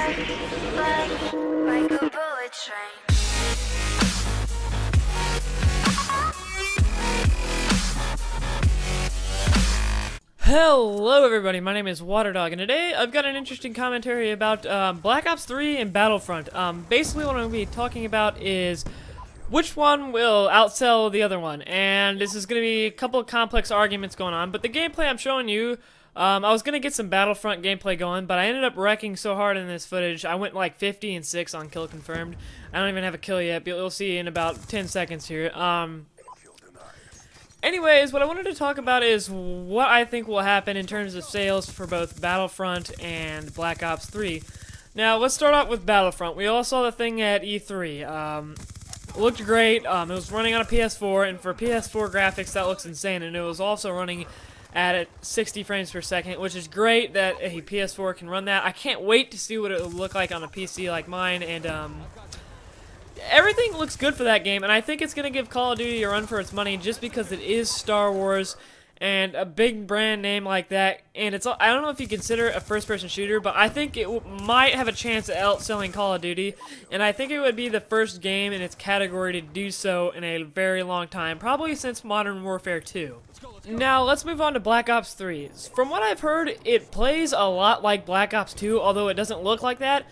like a bullet train. Hello everybody, my name is Waterdog, and today I've got an interesting commentary about Black Ops 3 and Battlefront. Basically what I'm going to be talking about is which one will outsell the other one, and this is going to be a couple of complex arguments going on, but the gameplay I'm showing you, I was going to get some Battlefront gameplay going, but I ended up wrecking so hard in this footage, I went like 50 and 6 on kill confirmed. I don't even have a kill yet, but you'll see in about 10 seconds here. Anyways, what I wanted to talk about is what I think will happen in terms of sales for both Battlefront and Black Ops 3. Now, let's start out with Battlefront. We all saw the thing at E3. Looked great. It was running on a PS4, and for PS4 graphics, that looks insane. And it was also running at 60 frames per second, which is great that a PS4 can run that. I can't wait to see what it will look like on a PC like mine, and everything looks good for that game, and I think it's going to give Call of Duty a run for its money just because it is Star Wars and a big brand name like that, and I don't know if you consider it a first-person shooter, but I think it might have a chance at outselling Call of Duty, and I think it would be the first game in its category to do so in a very long time, probably since Modern Warfare 2. Now, let's move on to Black Ops 3. From what I've heard, it plays a lot like Black Ops 2, although it doesn't look like that.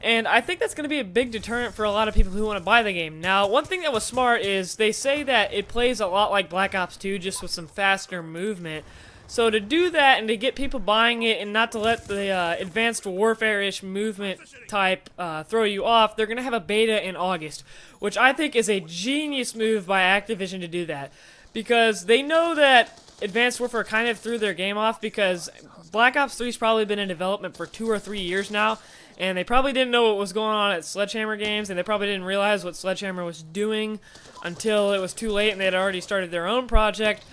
And I think that's going to be a big deterrent for a lot of people who want to buy the game. Now, one thing that was smart is they say that it plays a lot like Black Ops 2, just with some faster movement. So to do that and to get people buying it and not to let the advanced warfare-ish movement type throw you off, they're going to have a beta in August, which I think is a genius move by Activision to do that. Because they know that Advanced Warfare kind of threw their game off because Black Ops 3's probably been in development for 2 or 3 years now. And they probably didn't know what was going on at Sledgehammer Games, and they probably didn't realize what Sledgehammer was doing until it was too late and they had already started their own project.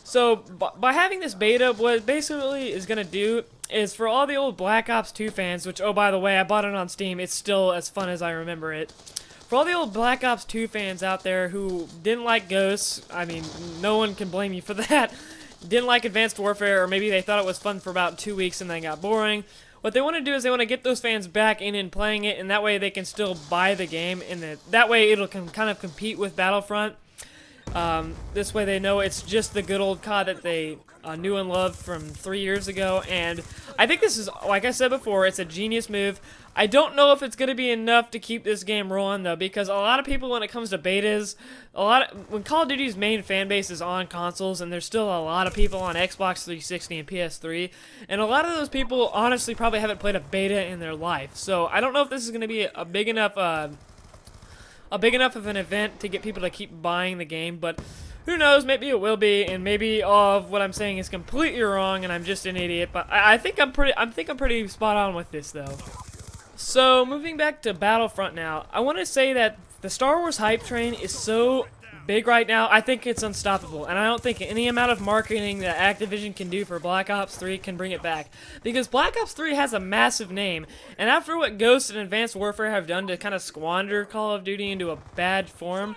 So, by having this beta, what it basically is going to do is for all the old Black Ops 2 fans, which, oh, by the way, I bought it on Steam, it's still as fun as I remember it. For all the old Black Ops 2 fans out there who didn't like Ghosts, I mean, no one can blame you for that, didn't like Advanced Warfare, or maybe they thought it was fun for about 2 weeks and then got boring. What they want to do is they want to get those fans back in and playing it, and that way they can still buy the game, and that way it'll kind of compete with Battlefront. This way they know it's just the good old COD that they knew and loved from 3 years ago, and I think this is, like I said before, it's a genius move. I don't know if it's going to be enough to keep this game rolling, though, because a lot of people, when it comes to betas, when Call of Duty's main fan base is on consoles, and there's still a lot of people on Xbox 360 and PS3, and a lot of those people honestly probably haven't played a beta in their life. So I don't know if this is going to be a big enough of an event to get people to keep buying the game, but who knows, maybe it will be, and maybe all of what I'm saying is completely wrong and I'm just an idiot, but I think I'm pretty spot on with this, though. So, moving back to Battlefront now, I want to say that the Star Wars hype train is so big right now, I think it's unstoppable, and I don't think any amount of marketing that Activision can do for Black Ops 3 can bring it back. Because Black Ops 3 has a massive name, and after what Ghost and Advanced Warfare have done to kind of squander Call of Duty into a bad form,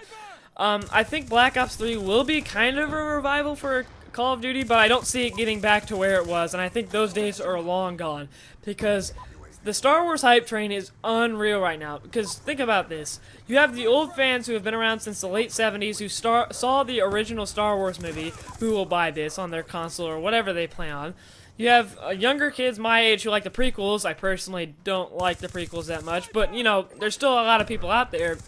I think Black Ops 3 will be kind of a revival for Call of Duty, but I don't see it getting back to where it was, and I think those days are long gone, because the Star Wars hype train is unreal right now, because think about this. You have the old fans who have been around since the late 70s who saw the original Star Wars movie who will buy this on their console or whatever they play on. You have younger kids my age who like the prequels. I personally don't like the prequels that much, but, you know, there's still a lot of people out there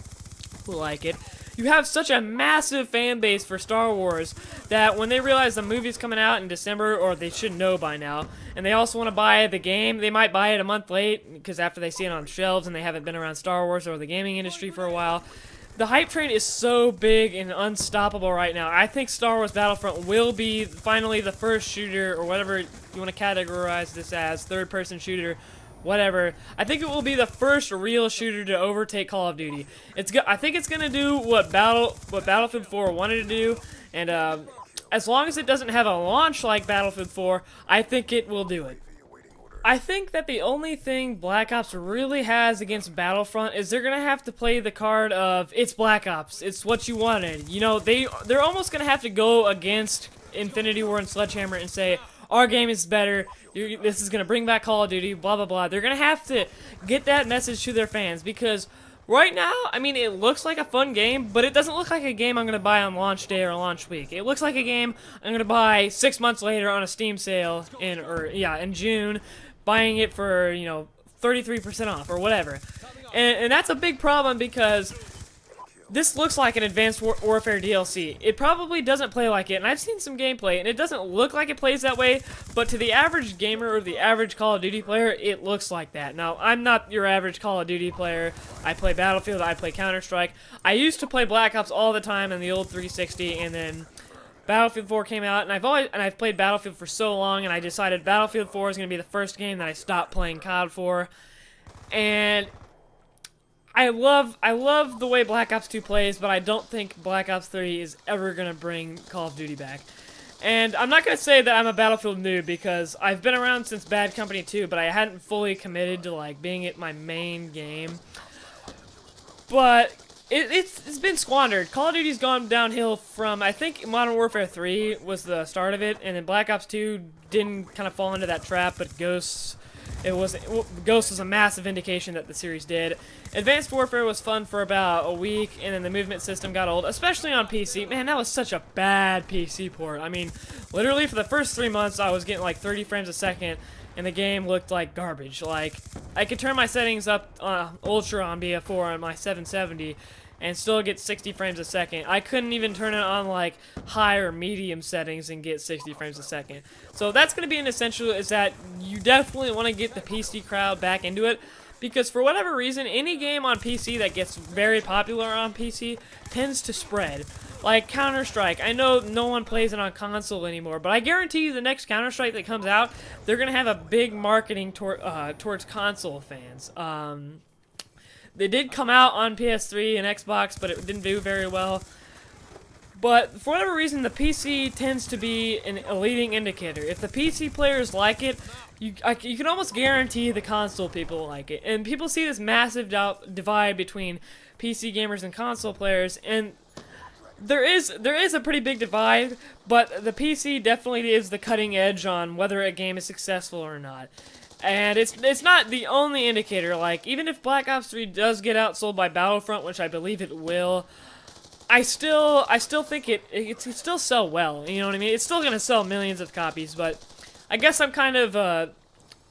who like it. You have such a massive fan base for Star Wars that when they realize the movie's coming out in December, or they should know by now, and they also want to buy the game, they might buy it a month late, because after they see it on shelves and they haven't been around Star Wars or the gaming industry for a while. The hype train is so big and unstoppable right now. I think Star Wars Battlefront will be finally the first shooter, or whatever you want to categorize this as, third-person shooter, whatever. I think it will be the first real shooter to overtake Call of Duty. I think it's gonna do what Battlefield 4 wanted to do, and as long as it doesn't have a launch like Battlefield 4, I think it will do it. I think that the only thing Black Ops really has against Battlefront is they're gonna have to play the card of it's Black Ops, it's what you wanted. You know, they're almost gonna have to go against Infinity Ward and Sledgehammer and say, our game is better, This is gonna bring back Call of Duty, blah blah blah. They're gonna have to get that message to their fans because right now, I mean, it looks like a fun game, but it doesn't look like a game I'm gonna buy on launch day or launch week. It looks like a game I'm gonna buy 6 months later on a Steam sale in June, buying it for 33% off or whatever. And that's a big problem because this looks like an Advanced Warfare DLC. It probably doesn't play like it, and I've seen some gameplay, and it doesn't look like it plays that way, but to the average gamer or the average Call of Duty player, it looks like that. Now, I'm not your average Call of Duty player. I play Battlefield, I play Counter-Strike. I used to play Black Ops all the time in the old 360, and then Battlefield 4 came out, and I've played Battlefield for so long, and I decided Battlefield 4 is going to be the first game that I stopped playing COD for, and I love the way Black Ops 2 plays, but I don't think Black Ops 3 is ever going to bring Call of Duty back. And I'm not going to say that I'm a Battlefield noob, because I've been around since Bad Company 2, but I hadn't fully committed to, like, being it my main game. But it's been squandered. Call of Duty's gone downhill from, I think Modern Warfare 3 was the start of it, and then Black Ops 2 didn't kind of fall into that trap, but Ghost was a massive indication that the series did. Advanced Warfare was fun for about a week, and then the movement system got old, especially on PC. Man, that was such a bad PC port. I mean, literally for the first 3 months, I was getting like 30 frames a second, and the game looked like garbage. Like, I could turn my settings up Ultra on BO4 on my 770, and still get 60 frames a second. I couldn't even turn it on like high or medium settings and get 60 frames a second. So that's going to be an essential, is that you definitely want to get the PC crowd back into it, because for whatever reason, any game on PC that gets very popular on PC tends to spread. Like Counter-Strike, I know no one plays it on console anymore, but I guarantee you the next Counter-Strike that comes out, they're going to have a big marketing towards console fans. They did come out on PS3 and Xbox, but it didn't do very well. But for whatever reason, the PC tends to be a leading indicator. If the PC players like it, you can almost guarantee the console people like it. And people see this massive divide between PC gamers and console players, and there is a pretty big divide, but the PC definitely is the cutting edge on whether a game is successful or not. And it's not the only indicator. Like, even if Black Ops 3 does get outsold by Battlefront, which I believe it will, I still think it still sell well. You know what I mean? It's still gonna sell millions of copies. But I guess I'm kind of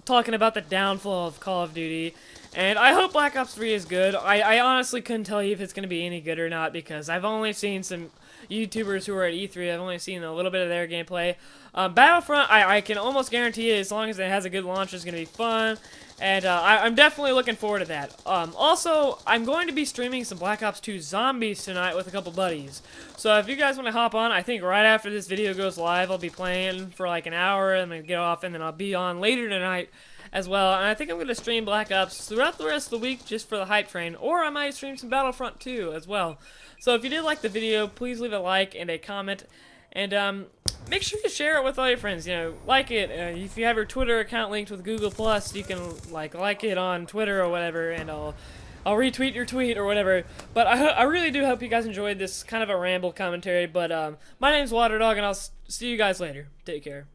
talking about the downfall of Call of Duty. And I hope Black Ops 3 is good. I honestly couldn't tell you if it's gonna be any good or not, because I've only seen some YouTubers who are at E3. I've only seen a little bit of their gameplay. Battlefront, I can almost guarantee it, as long as it has a good launch, it's going to be fun. And I'm definitely looking forward to that. Also, I'm going to be streaming some Black Ops 2 Zombies tonight with a couple buddies. So if you guys want to hop on, I think right after this video goes live, I'll be playing for like an hour, and then get off, and then I'll be on later tonight as well. And I think I'm going to stream Black Ops throughout the rest of the week just for the hype train. Or I might stream some Battlefront 2 as well. So if you did like the video, please leave a like and a comment. And make sure you share it with all your friends. You know, like it. If you have your Twitter account linked with Google+, you can like it on Twitter or whatever, and I'll retweet your tweet or whatever. But I really do hope you guys enjoyed this kind of a ramble commentary. But my name's Waterdog, and I'll see you guys later. Take care.